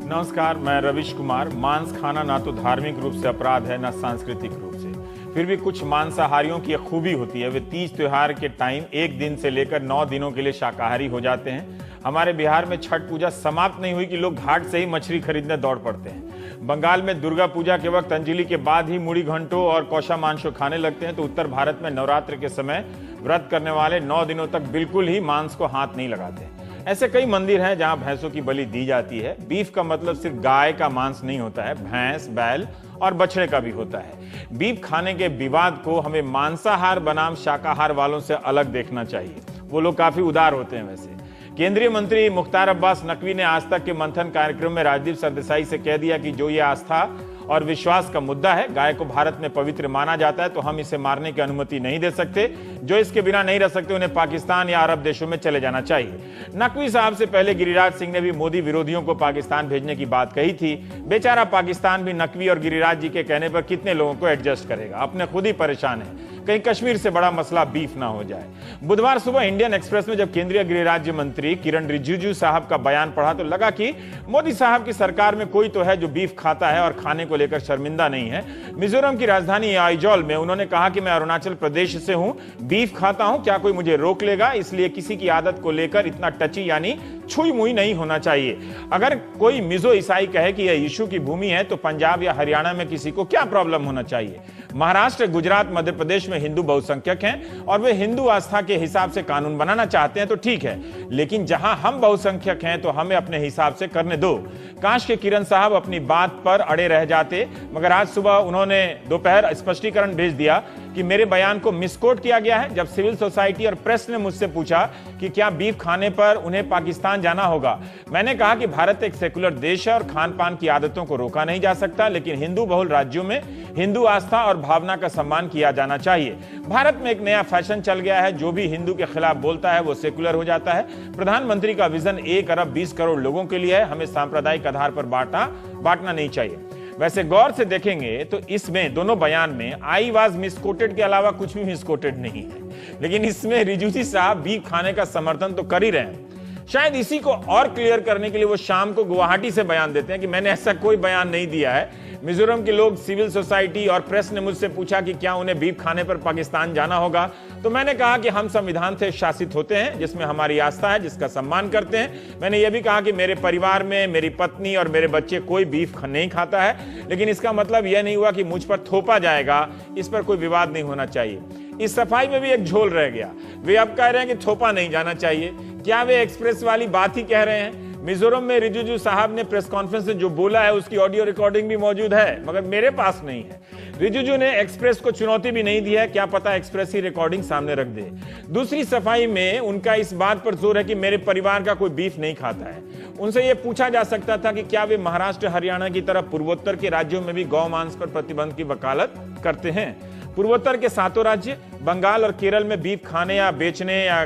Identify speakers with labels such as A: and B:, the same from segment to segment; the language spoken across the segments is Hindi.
A: नमस्कार, मैं रविश कुमार। मांस खाना ना तो धार्मिक रूप से अपराध है, ना सांस्कृतिक रूप से। फिर भी कुछ मांसाहारियों की एक खूबी होती है, वे तीज त्योहार के टाइम 1 दिन से लेकर 9 दिनों के लिए शाकाहारी हो जाते हैं। हमारे बिहार में छठ पूजा समाप्त नहीं हुई कि लोग घाट से ही मछली खरीदने दौड़ पड़ते हैं। बंगाल में दुर्गा पूजा के वक्त अंजलि के बाद ही मुड़ी घंटों और कौशा मांसो खाने लगते हैं, तो उत्तर भारत में नवरात्र के समय व्रत करने वाले 9 दिनों तक बिल्कुल ही मांस को हाथ नहीं लगाते। ऐसे कई मंदिर हैं जहां भैंसों की बलि दी जाती है। बीफ का मतलब सिर्फ गाय का मांस नहीं होता है, भैंस, बैल और बछड़े का भी होता है। बीफ खाने के विवाद को हमें मांसाहार बनाम शाकाहार वालों से अलग देखना चाहिए। वो लोग काफी उदार होते हैं। वैसे केंद्रीय मंत्री मुख्तार अब्बास नकवी ने आज तक के मंथन कार्यक्रम में राजदीप सरदेसाई से कह दिया कि जो ये आस्था और विश्वास का मुद्दा है, गाय को भारत में पवित्र माना जाता है, तो हम इसे मारने की अनुमति नहीं दे सकते। जो इसके बिना नहीं रह सकते उन्हें पाकिस्तान या अरब देशों में चले जाना चाहिए। नकवी साहब से पहले गिरिराज सिंह ने भी मोदी विरोधियों को पाकिस्तान भेजने की बात कही थी। बेचारा पाकिस्तान भी नकवी और गिरिराज जी के कहने पर कितने लोगों को एडजस्ट करेगा, अपने खुद ही परेशान है। कहीं कश्मीर से बड़ा मसला बीफ ना हो जाए। बुधवार सुबह इंडियन एक्सप्रेस में जब केंद्रीय गृह राज्य मंत्री किरण रिजिजू साहब का बयान पढ़ा तो लगा कि मोदी साहब की सरकार में कोई तो है जो बीफ खाता है और खाने को लेकर शर्मिंदा नहीं है। मिजोरम की राजधानी आइजॉल में उन्होंने कहा कि मैं अरुणाचल प्रदेश से हूं, बीफ खाता हूं, क्या कोई मुझे रोक लेगा? इसलिए किसी की आदत को लेकर इतना टची यानी छुई मुई नहीं होना चाहिए। अगर कोई मिजो ईसाई कहे कि यह यीशु की भूमि है तो पंजाब या हरियाणा में किसी को क्या प्रॉब्लम होना चाहिए? महाराष्ट्र, गुजरात, मध्य प्रदेश में हिंदू बहुसंख्यक हैं और वे हिंदू आस्था के हिसाब से कानून बनाना चाहते हैं तो ठीक है, लेकिन जहां हम बहुसंख्यक हैं तो हमें अपने हिसाब से करने दो। काश के किरण साहब अपनी बात पर अड़े रह जाते, मगर आज सुबह उन्होंने दोपहर स्पष्टीकरण भेज दिया कि मेरे बयान को मिसकोट किया गया है। जब सिविल सोसाइटी और प्रेस ने मुझसे पूछा कि क्या बीफ खाने पर उन्हें पाकिस्तान जाना होगा, मैंने कहा कि भारत एक सेकुलर देश है और खान पान की आदतों को रोका नहीं जा सकता, लेकिन हिंदू बहुल राज्यों में हिंदू आस्था और भावना का सम्मान किया जाना चाहिए। भारत में एक नया फैशन चल गया है, जो भी हिंदू के खिलाफ बोलता है वो सेकुलर हो जाता है। प्रधानमंत्री का विजन 1 अरब 20 करोड़ लोगों के लिए है, हमें सांप्रदायिक आधार पर बांटना नहीं चाहिए। वैसे गौर से देखेंगे तो इसमें दोनों बयान में आई वाज मिसकोटेड के अलावा कुछ भी मिसकोटेड नहीं है, लेकिन इसमें रिजिजू साहब बीफ खाने का समर्थन तो कर ही रहे हैं। शायद इसी को और क्लियर करने के लिए वो शाम को गुवाहाटी से बयान देते हैं कि मैंने ऐसा कोई बयान नहीं दिया है। मिजोरम के लोग, सिविल सोसाइटी और प्रेस ने मुझसे पूछा कि क्या उन्हें बीफ खाने पर पाकिस्तान जाना होगा, तो मैंने कहा कि हम संविधान से शासित होते हैं जिसमें हमारी आस्था है, जिसका सम्मान करते हैं। मैंने यह भी कहा कि मेरे परिवार में मेरी पत्नी और मेरे बच्चे कोई बीफ नहीं खाता है, लेकिन इसका मतलब यह नहीं हुआ कि मुझ पर थोपा जाएगा। इस पर कोई विवाद नहीं होना चाहिए। इस सफाई में भी एक झोल रह गया। वे अब कह रहे हैं कि थोपा नहीं जाना चाहिए। क्या वे एक्सप्रेस वाली बात ही कह रहे हैं? मिजोरम में रिजिजू साहब ने प्रेस कॉन्फ्रेंस में जो बोला है उसकी ऑडियो रिकॉर्डिंग भी मौजूद है, मगर मेरे पास नहीं है। रिजिजू ने एक्सप्रेस को चुनौती भी नहीं दी है, क्या पता एक्सप्रेस ही रिकॉर्डिंग सामने रख दे। दूसरी सफाई में उनका इस बात पर जोर है कि मेरे परिवार का कोई बीफ नहीं खाता है। उनसे यह पूछा जा सकता था कि क्या वे महाराष्ट्र, हरियाणा की तरह पूर्वोत्तर के राज्यों में भी गौ मांस पर प्रतिबंध की वकालत करते हैं। पूर्वोत्तर के 7 राज्य, बंगाल और केरल में बीफ खाने या बेचने या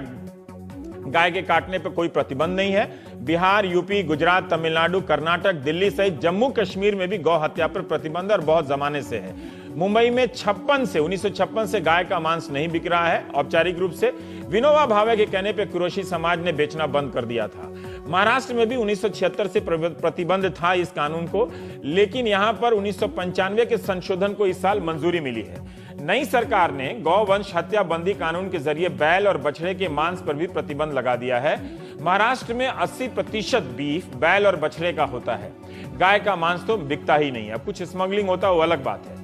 A: गाय के काटने पर कोई प्रतिबंध नहीं है। बिहार, यूपी, गुजरात, तमिलनाडु, कर्नाटक, दिल्ली सहित जम्मू कश्मीर में भी गौ हत्या पर प्रतिबंध और बहुत जमाने से है। मुंबई में 1956 से गाय का मांस नहीं बिक रहा है औपचारिक रूप से। विनोबा भावे के कहने पर कुरैशी समाज ने बेचना बंद कर दिया था। महाराष्ट्र में भी 1976 से प्रतिबंध था इस कानून को, लेकिन यहां पर 1995 के संशोधन को इस साल मंजूरी मिली है। नई सरकार ने गौवंश हत्या बंदी कानून के जरिए बैल और बछड़े के मांस पर भी प्रतिबंध लगा दिया है। महाराष्ट्र में 80% बीफ बैल और बछड़े का होता है। गाय का मांस तो बिकता ही नहीं है। अब कुछ स्मगलिंग होता है वो अलग बात है,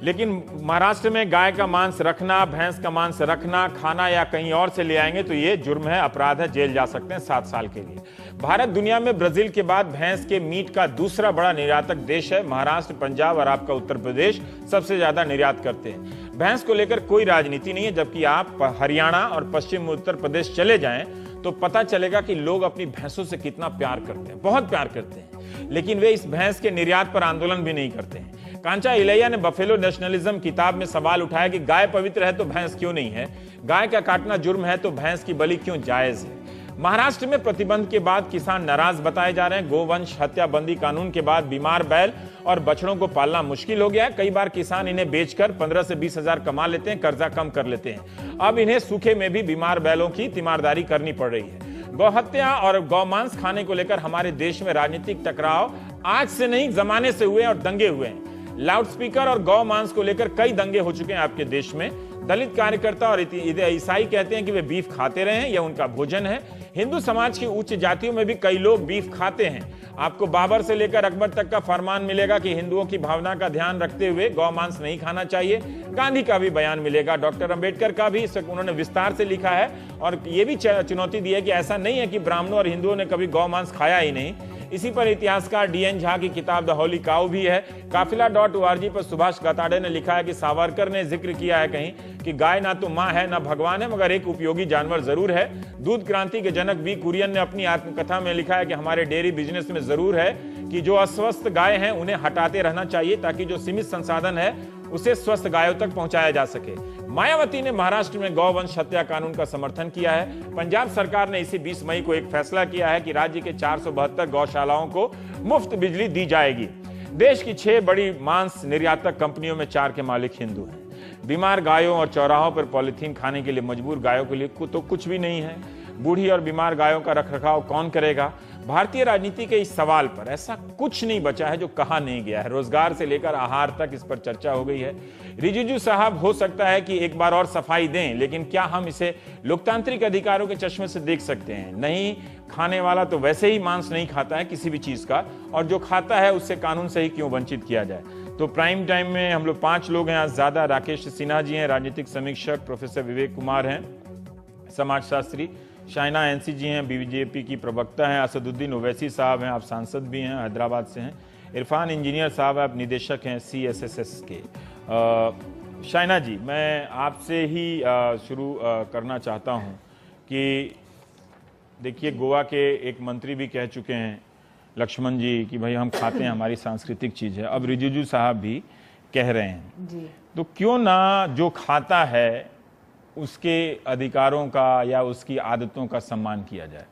A: लेकिन महाराष्ट्र में गाय का मांस रखना, भैंस का मांस रखना, खाना या कहीं और से ले आएंगे तो ये जुर्म है, अपराध है, जेल जा सकते हैं 7 साल के लिए। भारत दुनिया में ब्राजील के बाद भैंस के मीट का दूसरा बड़ा निर्यातक देश है। महाराष्ट्र, पंजाब और आपका उत्तर प्रदेश सबसे ज्यादा निर्यात करते हैं। भैंस को लेकर कोई राजनीति नहीं है, जबकि आप हरियाणा और पश्चिम उत्तर प्रदेश चले जाएं तो पता चलेगा कि लोग अपनी भैंसों से कितना प्यार करते हैं, बहुत प्यार करते हैं, लेकिन वे इस भैंस के निर्यात पर आंदोलन भी नहीं करते हैं। कांचा इलैया ने बफेलो नेशनलिज्म किताब में सवाल उठाया कि गाय पवित्र है तो भैंस क्यों नहीं है? गाय का काटना जुर्म है तो भैंस की बलि क्यों जायज है? महाराष्ट्र में प्रतिबंध के बाद किसान नाराज बताए जा रहे हैं। गोवंश हत्या बंदी कानून के बाद बीमार बैल और बछड़ों को पालना मुश्किल हो गया है। कई बार किसान इन्हें बेचकर 15 से 20 हजार कमा लेते हैं, कर्जा कम कर लेते हैं। अब इन्हें सूखे में भी बीमार बैलों की तीमारदारी करनी पड़ रही है। गौहत्या और गौमांस खाने को लेकर हमारे देश में राजनीतिक टकराव आज से नहीं, जमाने से हुए और दंगे हुए हैं। लाउडस्पीकर और गौमांस को लेकर कई दंगे हो चुके हैं आपके देश में। दलित कार्यकर्ता और ईसाई कहते हैं कि वे बीफ खाते रहे, यह उनका भोजन है। हिंदू समाज की उच्च जातियों में भी कई लोग बीफ खाते हैं। आपको बाबर से लेकर अकबर तक का फरमान मिलेगा कि हिंदुओं की भावना का ध्यान रखते हुए गौमांस नहीं खाना चाहिए। गांधी का भी बयान मिलेगा, डॉक्टर अंबेडकर का भी, इस उन्होंने विस्तार से लिखा है और ये भी चुनौती दी है कि ऐसा नहीं है कि ब्राह्मणों और हिंदुओं ने कभी गौमांस खाया ही नहीं। इसी पर इतिहासकार डीएन झा की किताब द होली काउ भी है। काफिला.org पर सुभाष गताड़े ने लिखा है कि सावरकर ने जिक्र किया है कहीं कि गाय ना तो मां है ना भगवान है, मगर एक उपयोगी जानवर जरूर है। दूध क्रांति के जनक बी कुरियन ने अपनी आत्मकथा में लिखा है कि हमारे डेयरी बिजनेस में जरूर है कि जो अस्वस्थ गाय हैं उन्हें हटाते रहना चाहिए ताकि जो सीमित संसाधन है उसे स्वस्थ गायों तक पहुंचाया जा सके। मायावती ने महाराष्ट्र में गौवंश हत्या कानून का समर्थन किया है। पंजाब सरकार ने इसी 20 मई को एक फैसला किया है कि राज्य के 472 गौशालाओं को मुफ्त बिजली दी जाएगी। देश की 6 बड़ी मांस निर्यातक कंपनियों में 4 के मालिक हिंदू हैं। बीमार गायों और चौराहों पर पॉलीथीन खाने के लिए मजबूर गायों के लिए तो कुछ भी नहीं है। बूढ़ी और बीमार गायों का रखरखाव कौन करेगा? भारतीय राजनीति के इस सवाल पर ऐसा कुछ नहीं बचा है जो कहा नहीं गया है। रोजगार से लेकर आहार तक इस पर चर्चा हो गई है। रिजिजू साहब हो सकता है कि एक बार और सफाई दें, लेकिन क्या हम इसे लोकतांत्रिक अधिकारों के चश्मे से देख सकते हैं? नहीं, खाने वाला तो वैसे ही मांस नहीं खाता है किसी भी चीज का, और जो खाता है उससे कानून से ही क्यों वंचित किया जाए। तो प्राइम टाइम में हम लोग 5 लोग हैं आज ज्यादा। राकेश सिन्हा जी हैं, राजनीतिक समीक्षक, प्रोफेसर विवेक कुमार हैं, समाजशास्त्री, शाइना एनसी जी हैं, बीजेपी की प्रवक्ता हैं, असदुद्दीन ओवैसी साहब हैं, आप सांसद भी हैं, हैदराबाद से हैं, इरफान इंजीनियर साहब आप निदेशक हैं CSSS के। शाइना जी, मैं आपसे ही शुरू करना चाहता हूं कि देखिए, गोवा के एक मंत्री भी कह चुके हैं, लक्ष्मण जी, कि भाई हम खाते हैं, हमारी सांस्कृतिक चीज है। अब रिजिजू साहब भी कह रहे हैं जी। तो क्यों ना जो खाता है उसके अधिकारों का या उसकी आदतों का सम्मान किया जाए।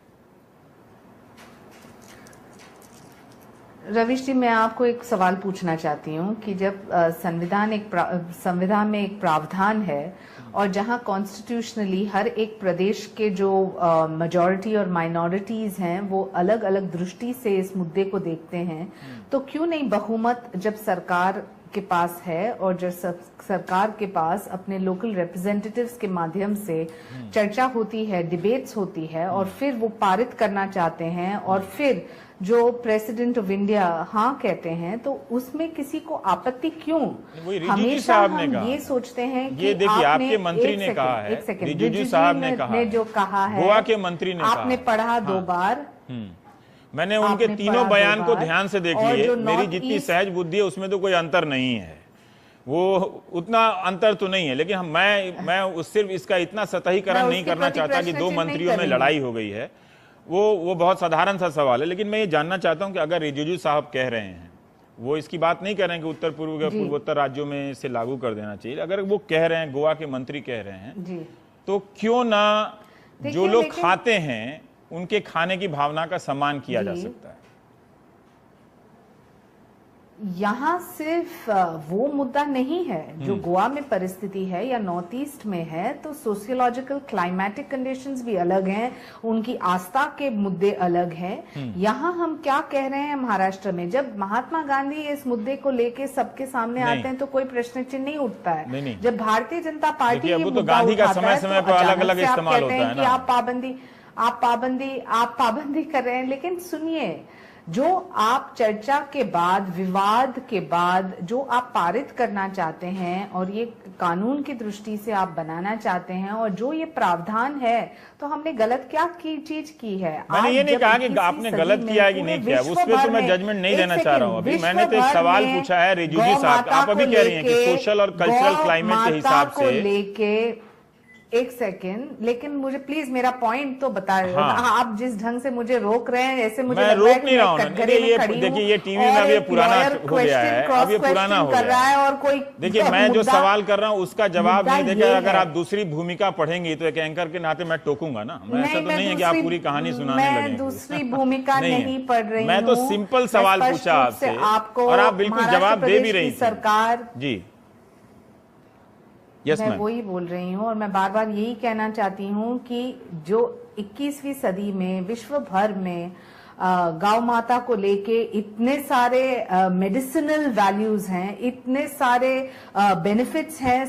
B: रविश जी, मैं आपको एक सवाल पूछना चाहती हूँ कि जब संविधान में एक प्रावधान है और जहाँ कॉन्स्टिट्यूशनली हर एक प्रदेश के जो मेजॉरिटी और माइनॉरिटीज हैं वो अलग अलग दृष्टि से इस मुद्दे को देखते हैं, तो क्यों नहीं बहुमत जब सरकार के पास है और जब सरकार के पास अपने लोकल रिप्रेजेंटेटिव्स के माध्यम से चर्चा होती है, डिबेट्स होती है और फिर वो पारित करना चाहते हैं और फिर जो प्रेसिडेंट ऑफ इंडिया हाँ कहते हैं, तो उसमें किसी को आपत्ति क्यों? हमेशा हम ये सोचते हैं कि
A: ये देखिए, आपके मंत्री ने कहा है, रिजिजू साहब ने कहा,
B: जो कहा है,
A: गोवा के मंत्री ने कहा,
B: आपने पढ़ा 2 बार।
A: मैंने उनके तीनों बयान को ध्यान से देख लिए। मेरी जितनी सहज बुद्धि है उसमें तो कोई अंतर नहीं है, वो उतना अंतर तो नहीं है, लेकिन मैं सिर्फ इसका इतना सतहीकरण नहीं करना चाहता कि 2 मंत्रियों में लड़ाई हो गई है। वो बहुत साधारण सा सवाल है, लेकिन मैं ये जानना चाहता हूं कि अगर रिजिजू साहब कह रहे हैं, वो इसकी बात नहीं कर रहे हैं कि उत्तर पूर्व या पूर्वोत्तर राज्यों में इसे लागू कर देना चाहिए, अगर वो कह रहे हैं, गोवा के मंत्री कह रहे हैं, तो क्यों ना जो लोग खाते हैं उनके खाने की भावना का सम्मान किया जा सकता है।
B: यहाँ सिर्फ वो मुद्दा नहीं है जो गोवा में परिस्थिति है या नॉर्थ ईस्ट में है, तो सोशियोलॉजिकल क्लाइमेटिक कंडीशंस भी अलग हैं, उनकी आस्था के मुद्दे अलग हैं। यहाँ हम क्या कह रहे हैं महाराष्ट्र में, जब महात्मा गांधी इस मुद्दे को लेके सबके सामने आते हैं तो कोई प्रश्न चिन्ह नहीं उठता है।
A: नहीं।
B: जब भारतीय जनता पार्टी ये
A: मुद्दा गांधी का समय समय पर अलग अलग इस्तेमाल होता है ना,
B: आप पाबंदी कर रहे हैं, लेकिन सुनिए, जो आप चर्चा के बाद, विवाद के बाद जो आप पारित करना चाहते हैं और ये कानून की दृष्टि से आप बनाना चाहते हैं, और जो ये प्रावधान है, तो हमने गलत क्या चीज की है?
A: मैंने ये नहीं कहा कि आपने गलत किया है कि नहीं किया, उस पर तो मैं जजमेंट नहीं देना चाह रहा हूँ। अभी मैंने तो एक सवाल पूछा है रिजिजू साहब, आप अभी कह रही हैं कि सोशल और कल्चरल क्लाइमेट के हिसाब से
B: लेके, एक सेकेंड, लेकिन मुझे प्लीज मेरा पॉइंट तो बताएं। हाँ। आप जिस ढंग से मुझे रोक रहे हैं, ऐसे मुझे
A: मैं रोक नहीं रहा हूँ। देखिए, ये टीवी में अब ये पुराना हो गया है, अब ये पुराना हो गया है, और कोई देखिए, मैं जो सवाल कर रहा हूँ उसका जवाब नहीं देकर अगर आप दूसरी भूमिका पढ़ेंगे तो एक एंकर के नाते मैं टोकूंगा ना। मैं ऐसा तो नहीं है कि आप पूरी कहानी सुनाने लगे।
B: मैं दूसरी भूमिका नहीं पढ़ रही हूँ,
A: मैं तो सिंपल सवाल पूछा आपसे और आप बिल्कुल जवाब दे भी रही थी।
B: सरकार
A: जी,
B: मैं वही बोल रही हूँ, और मैं बार बार यही कहना चाहती हूँ कि जो 21वीं सदी में विश्व भर में गौ माता को लेके इतने सारे मेडिसिनल वैल्यूज हैं, इतने सारे बेनिफिट्स हैं,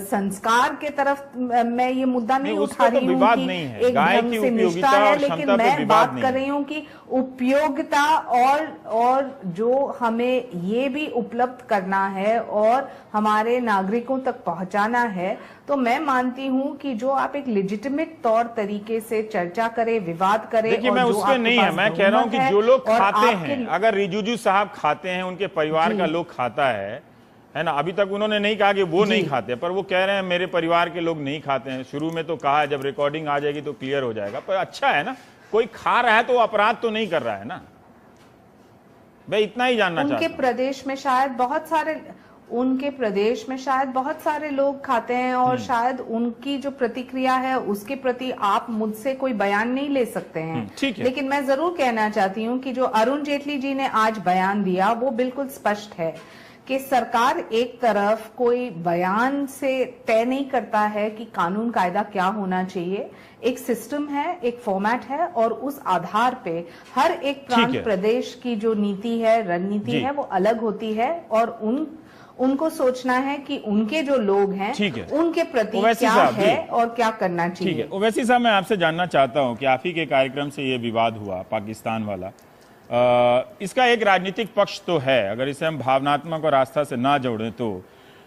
B: संस्कार के तरफ मैं ये मुद्दा नहीं उठा रही हूँ कि एक ढंग से निष्ठा है, लेकिन मैं बात कर रही हूँ कि उपयोगिता और जो हमें ये भी उपलब्ध करना है और हमारे नागरिकों तक पहुंचाना है। तो मैं मानती हूं कि जो आप एक लेजिटिमेट तौर तरीके से चर्चा करें, विवाद करें,
A: देखिए मैं उसके नहीं है, मैं कह रहा हूं कि जो लोग खाते हैं, अगर रिजिजू साहब खाते हैं, उनके परिवार का लोग खाता है ना। अभी तक उन्होंने नहीं कहा कि वो नहीं खाते, पर वो कह रहे हैं मेरे परिवार के लोग नहीं खाते हैं। शुरू में तो कहा है, जब रिकॉर्डिंग आ जाएगी तो क्लियर हो जाएगा। पर अच्छा है ना, कोई खा रहा है तो अपराध तो नहीं कर रहा है ना। मैं इतना ही जानना चाहता हूं।
B: उनके प्रदेश में शायद बहुत सारे लोग खाते हैं और शायद उनकी जो प्रतिक्रिया है उसके प्रति आप मुझसे कोई बयान नहीं ले सकते हैं।
A: ठीक है।
B: लेकिन मैं जरूर कहना चाहती हूं कि जो अरुण जेटली जी ने आज बयान दिया वो बिल्कुल स्पष्ट है कि सरकार एक तरफ कोई बयान से तय नहीं करता है कि कानून कायदा क्या होना चाहिए। एक सिस्टम है, एक फॉर्मेट है और उस आधार पे हर एक प्रांत प्रदेश की जो नीति है, रणनीति है, वो अलग होती है और उनको सोचना है कि उनके जो लोग हैं उनके प्रति क्या है और क्या करना चाहिए।
A: ठीक है। ओवैसी साहब, मैं आपसे जानना चाहता हूं कि आप ही के कार्यक्रम से ये विवाद हुआ पाकिस्तान वाला, इसका एक राजनीतिक पक्ष तो है। अगर इसे हम भावनात्मक और आस्था से ना जोड़ें तो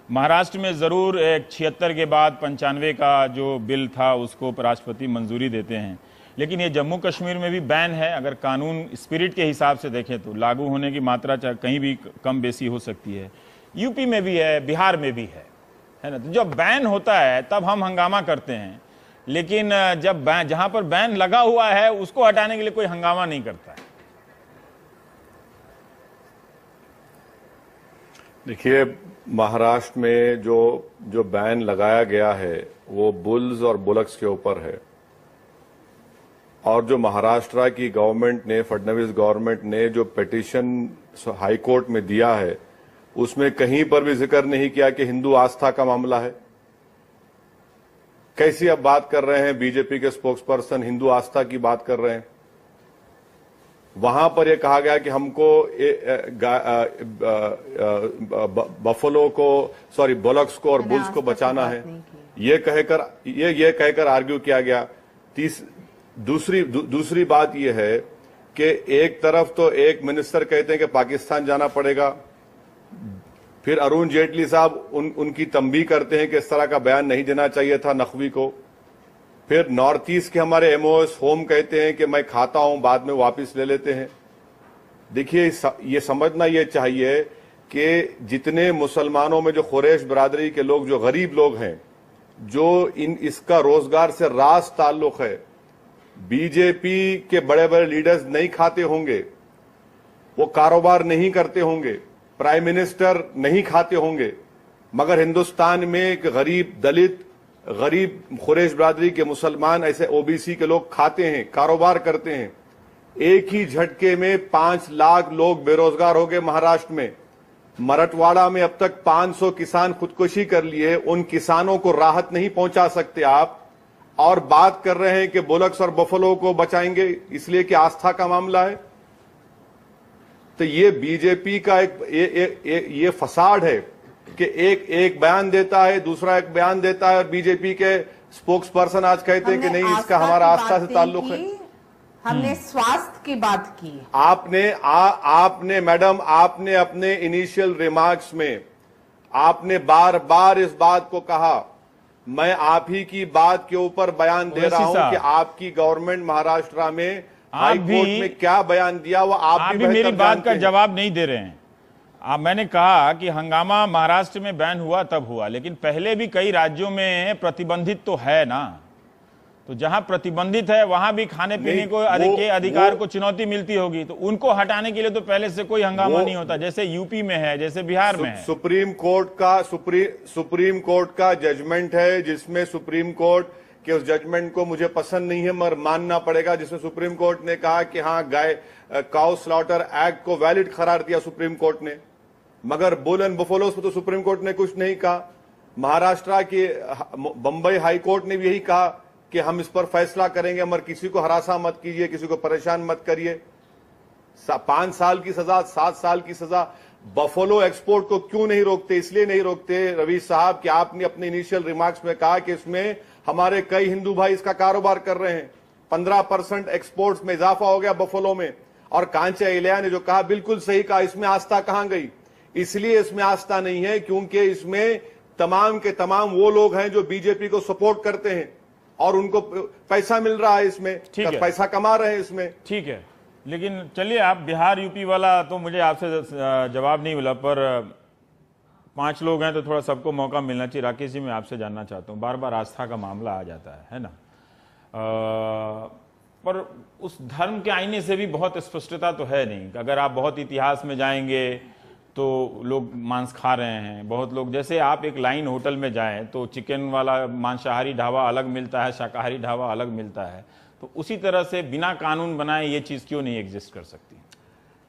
A: महाराष्ट्र में जरूर एक 76 के बाद 95 का जो बिल था उसको राष्ट्रपति मंजूरी देते हैं, लेकिन ये जम्मू कश्मीर में भी बैन है। अगर कानून स्पिरिट के हिसाब से देखें तो लागू होने की मात्रा चाहे कहीं भी कम बेसी हो सकती है। यूपी में भी है, बिहार में भी है ना। तो जब बैन होता है तब हम हंगामा करते हैं, लेकिन जब जहां पर बैन लगा हुआ है उसको हटाने के लिए कोई हंगामा नहीं करता है।
C: देखिए, महाराष्ट्र में जो बैन लगाया गया है वो बुल्स और बुलक्स के ऊपर है, और जो महाराष्ट्र की गवर्नमेंट ने, फडणवीस गवर्नमेंट ने जो पिटीशन हाई कोर्ट में दिया है उसमें कहीं पर भी जिक्र नहीं किया कि हिंदू आस्था का मामला है। कैसी अब बात कर रहे हैं, बीजेपी के स्पोक्स पर्सन हिंदू आस्था की बात कर रहे हैं। वहां पर यह कहा गया कि हमको बफलो को, सॉरी बुलक्स को और बुल्स को बचाना है, ये कहकर आर्ग्यू किया गया। दूसरी बात यह है कि एक तरफ तो एक मिनिस्टर कहते हैं कि पाकिस्तान जाना पड़ेगा, फिर अरुण जेटली साहब उनकी तंबीह करते हैं कि इस तरह का बयान नहीं देना चाहिए था नकवी को। फिर नॉर्थ ईस्ट के हमारे एमओएस होम कहते हैं कि मैं खाता हूं, बाद में वापस ले लेते हैं। देखिए, ये समझना ये चाहिए कि जितने मुसलमानों में जो कुरैश बरादरी के लोग, जो गरीब लोग हैं, जो इसका रोजगार से रास ताल्लुक है, बीजेपी के बड़े बड़े लीडर्स नहीं खाते होंगे, वो कारोबार नहीं करते होंगे, प्राइम मिनिस्टर नहीं खाते होंगे, मगर हिंदुस्तान में एक गरीब दलित, गरीब कुरैश बरादरी के मुसलमान, ऐसे ओबीसी के लोग खाते हैं, कारोबार करते हैं। एक ही झटके में 5 लाख लोग बेरोजगार हो गए महाराष्ट्र में। मराठवाड़ा में अब तक 500 किसान खुदकुशी कर लिए। उन किसानों को राहत नहीं पहुंचा सकते आप, और बात कर रहे हैं कि बुलक्स और बफलो को बचाएंगे इसलिए कि आस्था का मामला है। तो ये बीजेपी का ये फसाड है कि एक बयान देता है, दूसरा एक बयान देता है, और बीजेपी के स्पोक्स पर्सन आज कहते हैं कि नहीं, इसका हमारा आस्था से ताल्लुक है।
B: हमने स्वास्थ्य की बात की।
C: आपने मैडम, आपने अपने इनिशियल रिमार्क्स में आपने बार बार इस बात को कहा। मैं आप ही की बात के ऊपर बयान दे रहा हूं कि आपकी गवर्नमेंट महाराष्ट्र में हाई कोर्ट में क्या बयान दिया वो आप भी
A: मेरी बात का जवाब नहीं दे रहे हैं। मैंने कहा कि हंगामा महाराष्ट्र में बैन हुआ तब हुआ, लेकिन पहले भी कई राज्यों में प्रतिबंधित तो है ना। तो जहां प्रतिबंधित है वहां भी खाने पीने को अधिकार को चुनौती मिलती होगी, तो उनको हटाने के लिए तो पहले से कोई हंगामा नहीं होता, जैसे यूपी में है, जैसे बिहार में है।
C: सुप्रीम कोर्ट का जजमेंट है, जिसमें सुप्रीम कोर्ट के उस जजमेंट को मुझे पसंद नहीं है मगर मानना पड़ेगा, जिसमें सुप्रीम कोर्ट ने कहा कि हाँ, काउ स्लॉटर एक्ट को वैलिड करार दिया सुप्रीम कोर्ट ने, मगर बुल एंड बफेलोस पर तो सुप्रीम कोर्ट ने कुछ नहीं कहा। महाराष्ट्र की बंबई हाई कोर्ट ने भी यही कहा कि हम इस पर फैसला करेंगे, मगर किसी को हरासा मत कीजिए, किसी को परेशान मत करिए। 5 साल की सजा, 7 साल की सजा। बफेलो एक्सपोर्ट को क्यों नहीं रोकते? इसलिए नहीं रोकते रवीश साहब कि आपने अपने इनिशियल रिमार्क्स में कहा कि इसमें हमारे कई हिंदू भाई इसका कारोबार कर रहे हैं। 15% एक्सपोर्ट्स में इजाफा हो गया बफेलो में। और कांचे इलिया ने जो कहा बिल्कुल सही कहा, इसमें आस्था कहां गई? इसलिए इसमें आस्था नहीं है क्योंकि इसमें तमाम के तमाम वो लोग हैं जो बीजेपी को सपोर्ट करते हैं और उनको पैसा मिल रहा है, इसमें पैसा कमा रहे हैं इसमें।
A: ठीक है, लेकिन चलिए, आप बिहार यूपी वाला तो मुझे आपसे जवाब नहीं मिला, पर 5 लोग हैं तो थोड़ा सबको मौका मिलना चाहिए। राकेश जी, मैं आपसे जानना चाहता हूँ, बार बार आस्था का मामला आ जाता है ना, पर उस धर्म के आईने से भी बहुत स्पष्टता तो है नहीं। अगर आप बहुत इतिहास में जाएंगे तो लोग मांस खा रहे हैं, बहुत लोग, जैसे आप एक लाइन होटल में जाएं तो चिकन वाला मांसाहारी ढाबा अलग मिलता है, शाकाहारी ढाबा अलग मिलता है, तो उसी तरह से बिना कानून बनाए ये चीज़ क्यों नहीं एग्जिस्ट कर सकती?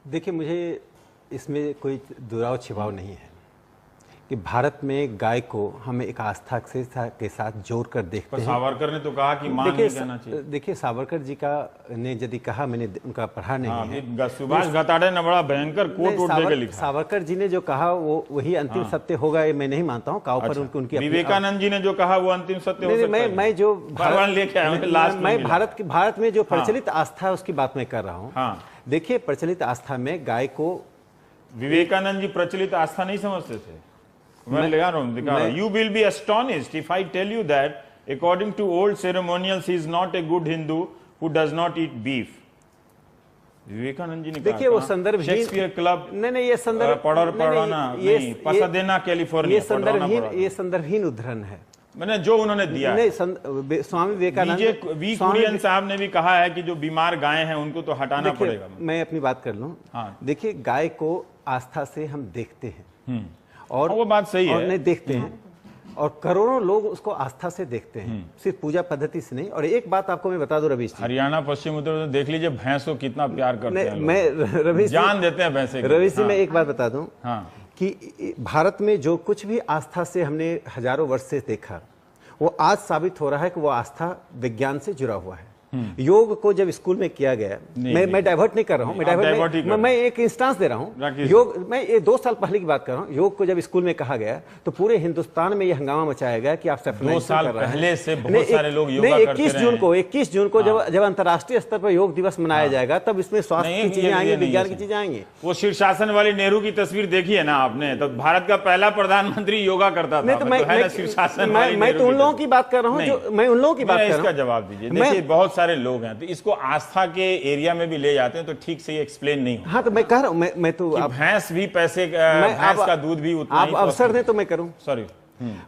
D: देखिए, मुझे इसमें कोई दुराव छिपाव नहीं है कि भारत में गाय को हमें एक आस्था के साथ जोड़ कर देखते हैं।
A: सावरकर ने तो कहा कि मां नहीं कहना चाहिए।
D: देखिए, सावरकर जी का ने यदि कहा, मैंने उनका पढ़ा नहीं है।
A: सुभाष घताड़े ने बड़ा भयंकर कोट देकर लिखा।
D: सावरकर जी ने जो कहा वो वही अंतिम सत्य होगा, ये मैं नहीं मानता हूँ। काउ पर उनकी
A: विवेकानंद जी ने जो कहा वो अंतिम सत्य हो सकता है।
D: मैं जो
A: मैं
D: भारत में जो प्रचलित आस्था है उसकी बात मैं कर रहा हूँ। देखिए, प्रचलित आस्था में गाय को
A: विवेकानंद जी प्रचलित आस्था नहीं समझते थे। मैं लगा रहा हूं, you will be astonished if I tell you that according to old ceremonials he is not a good Hindu who does not eat beef. Vivekananda ji ने
D: देखिए, वो संदर्भ
A: शेक्सपियर क्लब
D: नहीं, ये संदर्भ
A: पसादेना कैलिफोर्निया,
D: ये संदर्भहीन उद्धरण है।
A: मैंने जो उन्होंने दिया
D: नहीं, स्वामी विवेकानंद
A: वी कुरियन साहब ने भी कहा है कि जो बीमार गाय हैं उनको तो हटाना पड़ेगा।
D: मैं अपनी बात कर लूं। देखिए, गाय को आस्था से हम देखते हैं और
A: वो बात सही है,
D: नहीं देखते हैं, और करोड़ों लोग उसको आस्था से देखते हैं, सिर्फ पूजा पद्धति से नहीं। और एक बात आपको मैं बता दूं रवीश जी,
A: हरियाणा, पश्चिम उत्तर प्रदेश देख लीजिए, भैंस को कितना प्यार करते हैं लोग।
D: मैं रवीश
A: जान देते हैं भैंसे।
D: रवीश जी, मैं एक बात बता दूं कि भारत में जो कुछ भी आस्था से हमने हजारों वर्ष से देखा, वो आज साबित हो रहा है कि वो आस्था विज्ञान से जुड़ा हुआ है। योग को जब स्कूल में किया गया, मैं डाइवर्ट नहीं कर रहा हूं, मैं एक इंस्टांस दे रहा हूं। योग, मैं ये 2 साल पहले की बात कर रहा हूं। योग को जब स्कूल में कहा गया तो पूरे हिंदुस्तान में ये हंगामा मचाया गया कि आप
A: 2 साल पहले से बहुत सारे लोग योगा करते रहे।
D: 21 जून को जब अंतर्राष्ट्रीय स्तर पर योग दिवस मनाया जाएगा, तब इसमें स्वास्थ्य की चीजें आएंगी, विज्ञान की चीजें आएंगी।
A: वो शीर्षासन वाली नेहरू की तस्वीर देखी है ना आपने? तो भारत का पहला प्रधानमंत्री योगा करता था।
D: मैं तो उन लोगों की बात कर रहा हूँ, मैं उन लोगों की बात कर रहा हूँ।
A: इसका जवाब दीजिए। देखिए, बहुत सारे लोग हैं तो इसको आस्था के एरिया में भी ले जाते हैं, तो ठीक से ये एक्सप्लेन नहीं।
D: हाँ, तो मैं कह रहा हूँ, मैं तो
A: भैंस भी पैसे, भैंस का दूध भी उतना
D: आप अवसर दें तो मैं करूँ।
A: सॉरी,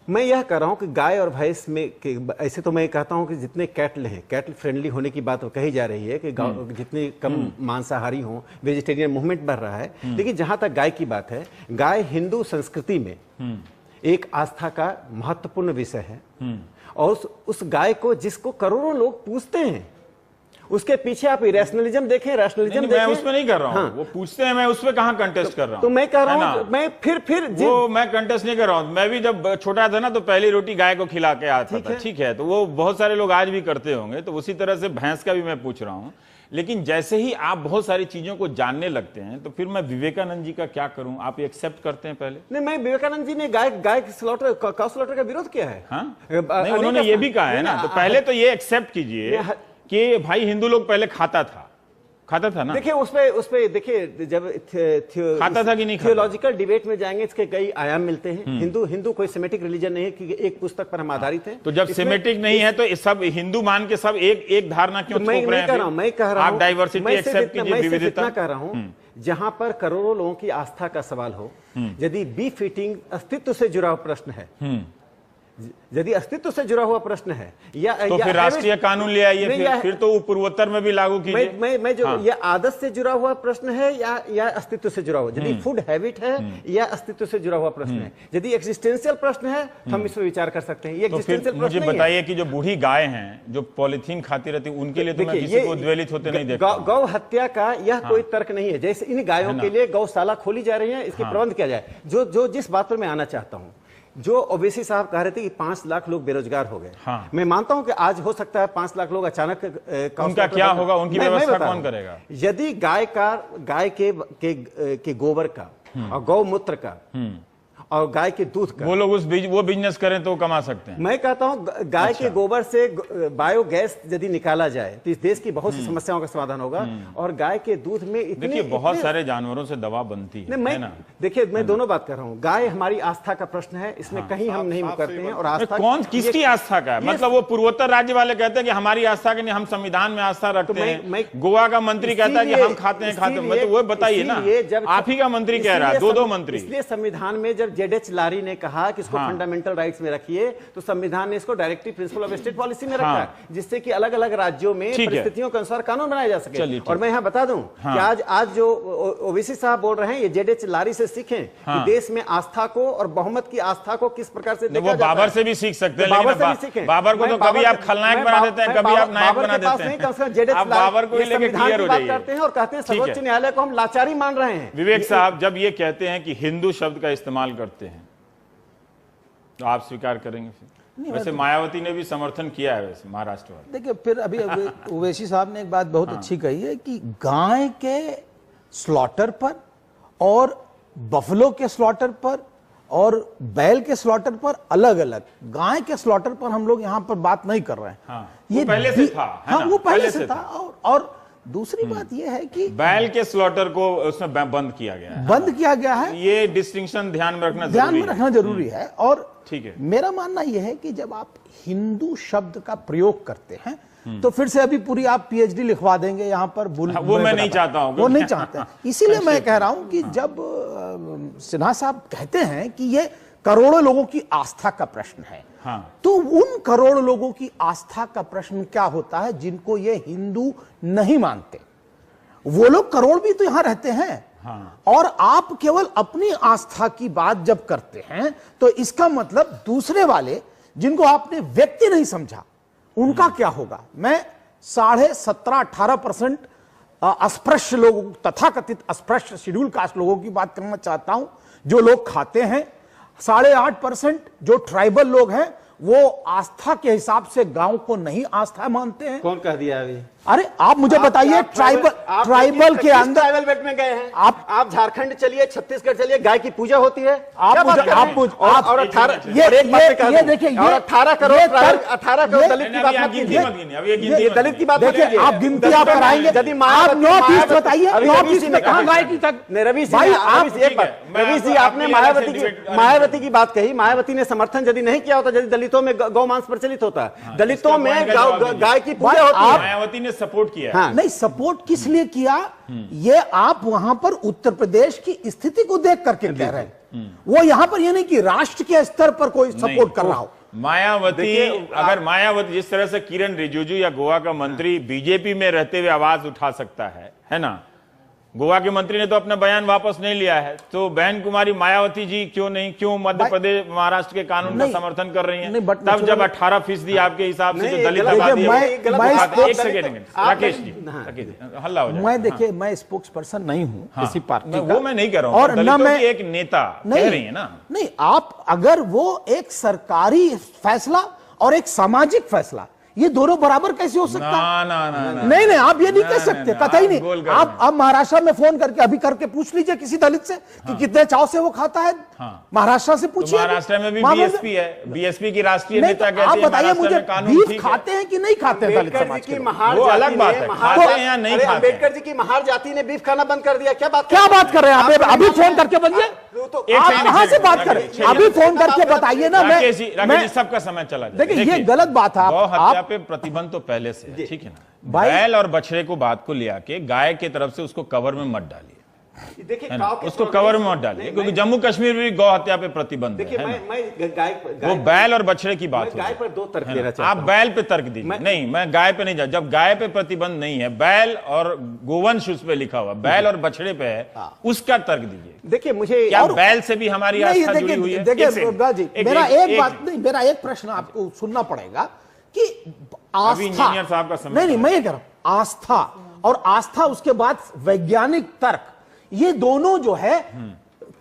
D: मैं यह कह रहा हूं कि गाय और भैंस में ऐसे तो मैं कहता हूं कि जितने कैटल हैं, कैटल फ्रेंडली होने की बात कही जा रही है कि जितने कम मांसाहारी हों, वेजिटेरियन मूवमेंट बढ़ रहा है। लेकिन जहां तक गाय की बात है, गाय हिंदू संस्कृति में एक आस्था का महत्वपूर्ण विषय है। और उस गाय को, जिसको करोड़ों लोग पूजते हैं, उसके पीछे आप रैशनलिज्म देखें, रैशनलिज्म देखें।
A: मैं उसमें नहीं कर रहा हूं। वो पूछते हैं, मैं उस पर कहां कंटेस्ट कर रहा हूं।
D: तो मैं कह रहा हूं, मैं फिर
A: वो मैं कंटेस्ट नहीं कर रहा हूं। मैं भी जब छोटा था ना, तो पहली रोटी गाय को खिला के आता था। ठीक है, तो वो बहुत सारे लोग आज भी करते होंगे, तो उसी तरह से भैंस का भी मैं पूछ रहा हूं। लेकिन जैसे ही आप बहुत सारी चीजों को जानने लगते हैं, तो फिर मैं विवेकानंद जी का क्या करूं? आप एक्सेप्ट करते हैं पहले?
D: नहीं, मैं विवेकानंद जी ने गाय स्लॉटर, काउ स्लॉटर का विरोध किया है।
A: नहीं, उन्होंने ये भी कहा है ना। तो पहले तो ये एक्सेप्ट कीजिए कि भाई हिंदू लोग पहले खाता था ना।
D: देखिए, उसपे देखिए, जब
A: खाता था कि नहीं,
D: थियोलॉजिकल डिबेट में जाएंगे, इसके कई आयाम मिलते हैं। हिंदू कोई सेमेटिक रिलीजन नहीं है कि एक पुस्तक पर हम आधारित हैं।
A: तो जब सेमेटिक नहीं है तो सब हिंदू मान के सब एक धारणा क्यों थोप रहे हैं?
D: मैं कह रहा हूं,
A: आप डाइवर्सिटी एक्सेप्ट कीजिए, विविधता
D: कह रहा हूं। जहां पर करोड़ों लोगों की आस्था का सवाल हो, यदि बीफ ईटिंग अस्तित्व से जुड़ा हुआ प्रश्न है, यदि अस्तित्व से जुड़ा हुआ प्रश्न है, या
A: तो फिर राष्ट्रीय कानून ले आइए, फिर तो पूर्वोत्तर में भी लागू कीजिए।
D: मैं जो यह आदत से जुड़ा हुआ प्रश्न है या अस्तित्व से जुड़ा हुआ, यदि फूड हैबिट है या अस्तित्व से जुड़ा हुआ प्रश्न है, यदि एक्सिस्टेंशियल प्रश्न है तो हम इस पर विचार कर सकते हैं। ये एक्सिस्टेंशियल प्रश्न
A: मुझे बताइए कि जो बूढ़ी गाय हैं, जो पॉलिथीन खाती रहती, उनके लिए तो मैं किसी को उद्वेलित होते नहीं देखता।
D: गौ हत्या का यह कोई तर्क नहीं है। जैसे इन गायों के लिए गौशाला खोली जा रही है, इसके प्रबंध किया जाए। जो जिस बात पर मैं आना चाहता हूं जो ओवैसी साहब कह रहे थे कि 5 लाख लोग बेरोजगार हो गए।
A: हाँ।
D: मैं मानता हूं कि आज हो सकता है 5 लाख लोग अचानक
A: उनका क्या होगा, उनकी व्यवस्था कौन करेगा?
D: यदि गाय के गोबर का और गौमूत्र का और गाय के दूध का
A: वो लोग वो बिजनेस करें तो कमा सकते हैं।
D: मैं कहता हूं गाय के गोबर से बायोगैस यदि निकाला जाए तो इस देश की बहुत सी समस्याओं का समाधान होगा। और गाय के दूध में
A: देखिए बहुत सारे जानवरों से दवा बनती है ना।
D: देखिए मैं दोनों बात कर रहा हूं। गाय हमारी आस्था का प्रश्न है, इसमें कहीं हम नहीं मुकरते हैं। और आस्था
A: कौन किसकी आस्था का है? मतलब वो पूर्वोत्तर राज्य वाले कहते हैं कि हमारी आस्था के नहीं, हम संविधान में आस्था रखते हैं। गोवा का मंत्री कहता है कि हम खाते हैं मतलब वो बताइए ना, आप ही का मंत्री कह रहा है, दो मंत्री।
D: इसलिए संविधान में जब जेड.एच. लारी ने कहा कि इसको फंडामेंटल राइट्स में रखिए, तो संविधान ने इसको directive principle of state policy में रखा है, जिससे कि अलग अलग राज्यों में परिस्थितियों के अनुसार कानून बनाया जा सके। और मैं यहां बता दूं कि आज जो ओवैसी साहब बोल रहे हैं, ये जेड.एच. लारी से सीखें कि देश में आस्था को और बहुमत की आस्था को किस प्रकार से देखा जाता है।
A: बाबर से भी सीख सकते हैं, लेकिन बाबर को तो कभी आप खलनायक बना देते हैं, कभी आप नायक बना देते हैं। आप बाबर को ही लेके क्लियर हो जाइए
D: करते हैं और कहते हैं सर्वोच्च न्यायालय को हम लाचारी मान रहे हैं।
A: विवेक साहब जब ये कहते हैं कि हिंदू शब्द का इस्तेमाल करते हैं तो आप स्वीकार करेंगे फिर? वैसे मायावती ने भी समर्थन किया है वैसे महाराष्ट्र वाले।
E: देखिए फिर अभी ओवैसी साहब ने एक बात बहुत अच्छी कही है कि गाय के स्लॉटर पर और बफलो के स्लॉटर पर और बैल के स्लॉटर पर अलग अलग, गाय के स्लॉटर पर हम लोग यहाँ पर बात नहीं कर रहे हैं।
A: ये पहले से था।
E: हाँ वो पहले से था। और दूसरी बात यह है कि
A: बैल के स्लॉटर को उसमें बंद किया गया है। ये डिस्टिंक्शन ध्यान में रखना
E: जरूरी है। और
A: ठीक है,
E: मेरा मानना यह है कि जब आप हिंदू शब्द का प्रयोग करते हैं तो फिर से अभी पूरी आप पीएचडी लिखवा देंगे यहाँ पर।
A: वो मैं नहीं चाहता हूँ,
E: वो नहीं चाहते हैं। इसीलिए मैं कह रहा हूं कि जब सिन्हा साहब कहते हैं कि ये करोड़ों लोगों की आस्था का प्रश्न है, तो उन करोड़ लोगों की आस्था का प्रश्न क्या होता है जिनको ये हिंदू नहीं मानते? वो लोग करोड़ भी तो यहां रहते हैं। और आप केवल अपनी आस्था की बात जब करते हैं तो इसका मतलब दूसरे वाले जिनको आपने व्यक्ति नहीं समझा उनका क्या होगा? मैं 17.5-18% अस्पृश्य लोगों, तथाकथित अस्पृश्य शेड्यूल कास्ट लोगों की बात करना चाहता हूं, जो लोग खाते हैं। 8.5% जो ट्राइबल लोग हैं वो आस्था के हिसाब से गांव को नहीं आस्था मानते हैं।
D: कौन कह दिया अभी?
E: अरे आप मुझे बताइए, ट्राइबल के अंदर
D: ट्राइबल बेल्ट में गए हैं आप झारखंड चलिए, छत्तीसगढ़ चलिए, गाय की पूजा होती है।
E: और 18 करोड़ दलित की बात कीजिए। दलित की बात देखिए, आप गिनती आप कराएंगे। यदि नॉर्थ ईस्ट बताइए, नॉर्थ ईस्ट में कहां गाय की तक?
D: रवीश जी आपने मायावती की बात कही। मायावती ने समर्थन यदि नहीं किया होता, यदि दलितों में गौ मांस प्रचलित होता, दलितों में गाय की पूजा होती है,
A: मायावती ने सपोर्ट किया।
E: नहीं, सपोर्ट किस लिए किया ये आप वहां पर उत्तर प्रदेश की स्थिति को देख करके कह रहे हैं। वो यहां पर ये नहीं कि राष्ट्र के स्तर पर कोई सपोर्ट कर रहा हो।
A: मायावती, अगर मायावती जिस तरह से किरण रिजिजू या गोवा का मंत्री बीजेपी में रहते हुए आवाज उठा सकता है ना, गोवा के मंत्री ने तो अपना बयान वापस नहीं लिया है, तो बहन कुमारी मायावती जी क्यों मध्य प्रदेश महाराष्ट्र के कानून का समर्थन कर रही हैं? तब जब 18% आपके हिसाब से जो दलित आबादी है। एक सेकेंड राकेश जी, हल्ला हो जाए।
E: मैं देखिए, मैं स्पोक्स पर्सन नहीं हूं किसी पार्टी का,
A: वो मैं नहीं कह रहा हूं, और न मैं एक नेता कह रही है ना।
E: नहीं, आप अगर वो एक सरकारी फैसला और एक सामाजिक फैसला, ये दोनों बराबर कैसे हो सकता है? नहीं, आप ये नहीं कह सकते, कतई नहीं। आप महाराष्ट्र में फोन करके अभी करके पूछ लीजिए किसी दलित से कि कितने चाव से वो खाता है। महाराष्ट्र से पूछिए।
A: महाराष्ट्र में भी बीएसपी है, बीएसपी की राष्ट्रीय नेता कहती है।
E: आप बताइए मुझे, बीफ खाते हैं कि नहीं खाते हैं दलित समाज के?
A: वो अलग बात है, खाते हैं या नहीं खाते।
D: अम्बेडकर जी की महार जाति ने बीफ खाना बंद कर दिया। क्या बात
E: कर रहे हैं? अभी फोन करके बोलिए, आप कहां से बात करें? अभी फोन करके बताइए ना।
A: राकेश जी, सबका समय चला गया।
E: देखिए, ये गलत बात है।
A: गौ हत्या पे प्रतिबंध तो पहले से, ठीक है ना। बैल और बछड़े को बात को ले आके गाय के तरफ से उसको कवर में मत डालिए। देखिए, उसको कवर में मत डालिए, क्योंकि जम्मू कश्मीर में भी गौ हत्या पे प्रतिबंध है। वो बैल और बछड़े की बात है।
D: गाय पर 2 तर्क देना चाहता हूं।
A: आप बैल पे तर्क दीजिए। नहीं, मैं गाय पे नहीं जा। जब गाय पे प्रतिबंध नहीं है, बैल और गोवंश उस पे लिखा हुआ, बैल और बछड़े पे है, उसका तर्क दीजिए।
D: देखिए, मुझे
A: क्या बैल से भी हमारी आस्था जुड़ी हुई है?
E: देखिए मेरा एक बात नहीं, मेरा एक प्रश्न आपको सुनना पड़ेगा कि आस्था,
A: इंजीनियर साहब का समय
E: नहीं, मैं ये कह रहा हूं, आस्था और आस्था, उसके बाद वैज्ञानिक तर्क, ये दोनों जो है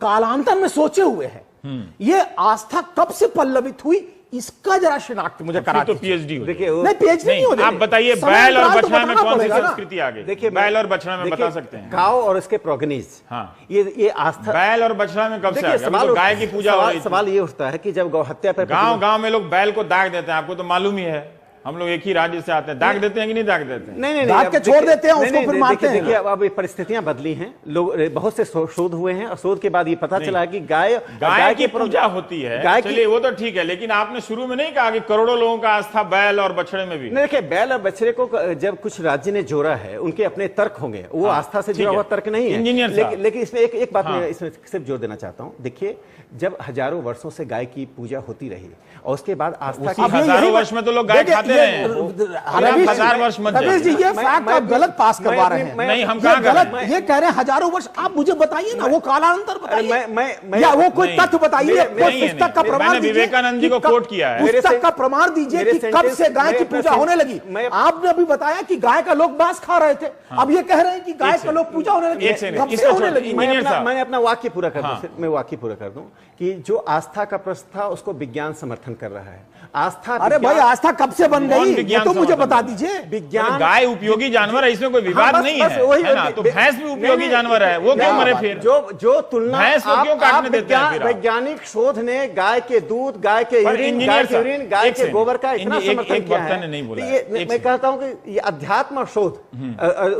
E: कालांतर में सोचे हुए हैं। ये आस्था कब से पल्लवित हुई, इसका जरा शिनाख्त मुझे करा
A: तो पीएचडी हो
D: देखिए
E: नहीं, PhD नहीं होने
A: आप
E: दें।
A: बताइए
E: समय
A: बैल और
E: अंतराल तो
A: बछड़ा में
E: बताना
A: कौन सी
E: पड़ेगा ना।
A: संस्कृति आ गई?
D: देखिए
A: बैल और बछड़ा में बता सकते हैं।
D: काव और इसके प्रोगनीज,
A: हाँ।
D: ये आस्था।
A: बैल और बछड़ा में कब से आ
D: देखिए
A: गया? अभी तो गाय की पूजा हो रही थी।
D: सवाल ये उठता है कि जब गौ हत्या पर
A: गांव गांव में लोग बैल को दाग देते हैं, आपको तो मालूम ही है। हम लोग एक ही राज्य से आते हैं, दाग देते हैं कि नहीं दाग देते हैं?
D: नहीं
E: दाग के
D: अब
E: छोड़ देते हैं,
D: नहीं,
E: उसको
D: नहीं,
E: फिर मारते हैं।
D: देखिए अब ये परिस्थितियां बदली हैं, लोग बहुत से शोध हुए हैं और शोध के बाद ये पता चला है कि
A: गाय की पूजा होती है, चलिए वो तो ठीक है, लेकिन आपने शुरू में नहीं कहा कि करोड़ों लोगों का आस्था बैल और बछड़े में भी?
D: नहीं, देखिए बैल और बछड़े को जब कुछ राज्य ने जोड़ा है, उनके अपने तर्क होंगे, वो आस्था से जुड़ा हुआ तर्क नहीं है।
A: इंजीनियर
D: लेकिन इसमें एक बात मैं इसमें सिर्फ जोर देना चाहता हूं। देखिए जब हजारों वर्षों से गाय की पूजा होती रही और उसके बाद आस्था की
A: हजारों वर्ष में तो लोग गाय खाते रहे हैं। हजार वर्ष मत
E: रवीश जी, ये फैक्ट आप गलत पास करवा रहे हैं।
A: नहीं, हम
E: ये
A: कहाँ
E: गलत,
A: गलत?
E: ये कह रहे हैं हजारों वर्ष। आप मुझे बताइए ना, वो कालांतर बताइए, या वो कोई तथ्य बताइए, कोई पुस्तक का प्रमाण दीजिए।
A: विवेकानंद जी को कोट किया है,
E: पुस्तक का प्रमाण दीजिए कि कब से गाय की पूजा होने लगी। आपने अभी बताया कि गाय का लोग मांस खा रहे थे, अब ये कह रहे हैं कि गाय का लोग पूजा होने लगी, कब से होने लगी?
D: मैं अपना वाक्य पूरा कर दूं, मैं वाक्य पूरा कर दूं कि जो आस्था का प्रश्न था उसको विज्ञान समर्थन कर रहा है। आस्था,
E: अरे भाई आस्था कब से बन गई, ये तो मुझे बता दीजिए।
D: विज्ञान,
A: गाय उपयोगी जानवर है, इसमें कोई विवाद नहीं है ना? तो भैंस भी उपयोगी जानवर है, वो क्यों मरे फिर?
D: जो तुलना
A: भैंस को क्यों काटने देते हैं फिर?
D: वैज्ञानिक शोध ने गाय के दूध, गाय के यूरिन, गाय के गोबर का इतना समर्थन किया है।
A: नहीं बोला,
D: मैं कहता हूं कि ये अध्यात्म शोध,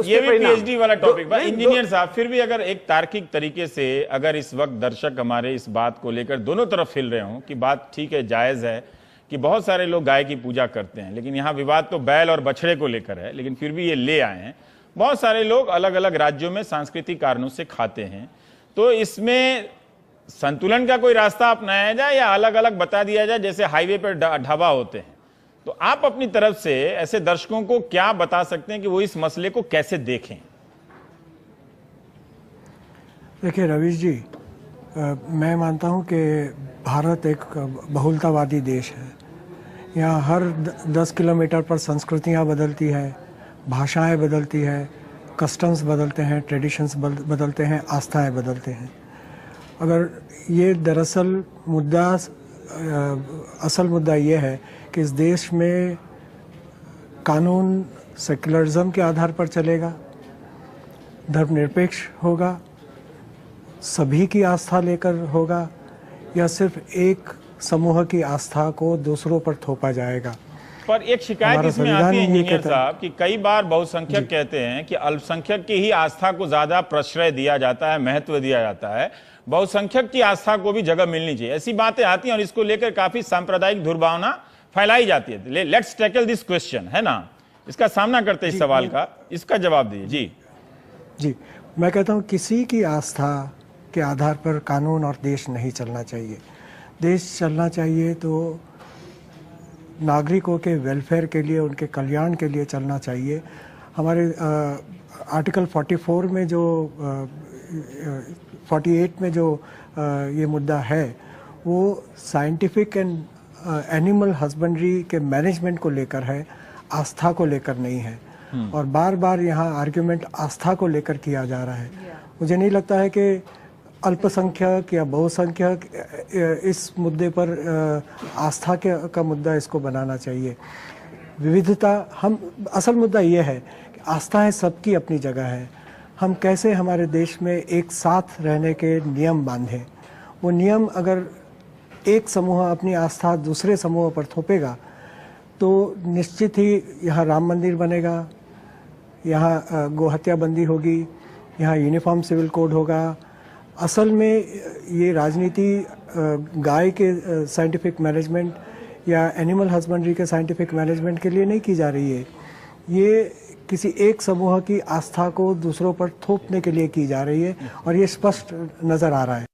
A: ये भी पीएचडी वाला टॉपिक। इंजीनियर साहब, फिर भी अगर एक तार्किक तरीके से अगर इस वक्त दर्शक हमारे इस बात को लेकर दोनों तरफ हिल रहे हो कि बात ठीक है, जायज है कि बहुत सारे लोग गाय की पूजा करते हैं, लेकिन यहां विवाद तो बैल और बछड़े को लेकर है, लेकिन फिर भी ये ले आए हैं। बहुत सारे लोग अलग अलग राज्यों में सांस्कृतिक कारणों से खाते हैं, तो इसमें संतुलन का कोई रास्ता अपनाया जाए या अलग अलग बता दिया जाए, जैसे हाईवे पर ढाबा होते हैं? तो आप अपनी तरफ से ऐसे दर्शकों को क्या बता सकते हैं कि वो इस मसले को कैसे देखें?
F: देखिए रवीश जी, मैं मानता हूं कि भारत एक बहुलतावादी देश है। यहाँ हर 10 किलोमीटर पर संस्कृतियाँ बदलती है, भाषाएं बदलती है, कस्टम्स बदलते हैं, ट्रेडिशंस बदलते हैं, आस्थाएं बदलते हैं। अगर ये दरअसल मुद्दा, असल मुद्दा ये है कि इस देश में कानून सेक्युलरिज्म के आधार पर चलेगा, धर्मनिरपेक्ष होगा, सभी की आस्था लेकर होगा, या सिर्फ एक समूह की आस्था को दूसरों पर थोपा जाएगा।
A: पर एक शिकायत इसमें आती है इंजीनियर साहब कि कई बार बहुसंख्यक कहते हैं कि अल्पसंख्यक की ही आस्था को ज्यादा प्रश्रय दिया जाता है, महत्व दिया जाता है, बहुसंख्यक की आस्था को भी जगह मिलनी चाहिए। ऐसी बातें आती हैं और इसको लेकर काफी सांप्रदायिक दुर्भावना फैलाई जाती है। लेट्स टैकल दिस क्वेश्चन, है ना? इसका सामना करते इस सवाल का, इसका जवाब दीजिए।
F: जी, मैं कहता हूँ किसी की आस्था के आधार पर कानून और देश नहीं चलना चाहिए। देश चलना चाहिए तो नागरिकों के वेलफेयर के लिए, उनके कल्याण के लिए चलना चाहिए। हमारे आर्टिकल 44 में जो 48 में जो ये मुद्दा है, वो साइंटिफिक एंड एनिमल हस्बेंड्री के मैनेजमेंट को लेकर है, आस्था को लेकर नहीं है। और बार बार यहाँ आर्ग्यूमेंट आस्था को लेकर किया जा रहा है। मुझे नहीं लगता है कि अल्पसंख्यक या बहुसंख्यक इस मुद्दे पर आस्था का मुद्दा इसको बनाना चाहिए। विविधता, हम असल मुद्दा ये है कि आस्थाएं सबकी अपनी जगह है। हम कैसे हमारे देश में एक साथ रहने के नियम बांधें। वो नियम अगर एक समूह अपनी आस्था दूसरे समूह पर थोपेगा तो निश्चित ही यहाँ राम मंदिर बनेगा, यहाँ गोहत्या बंदी होगी, यहाँ यूनिफॉर्म सिविल कोड होगा। असल में ये राजनीति गाय के साइंटिफिक मैनेजमेंट या एनिमल हस्बेंड्री के साइंटिफिक मैनेजमेंट के लिए नहीं की जा रही है। ये किसी एक समूह की आस्था को दूसरों पर थोपने के लिए की जा रही है और ये स्पष्ट नजर आ रहा है।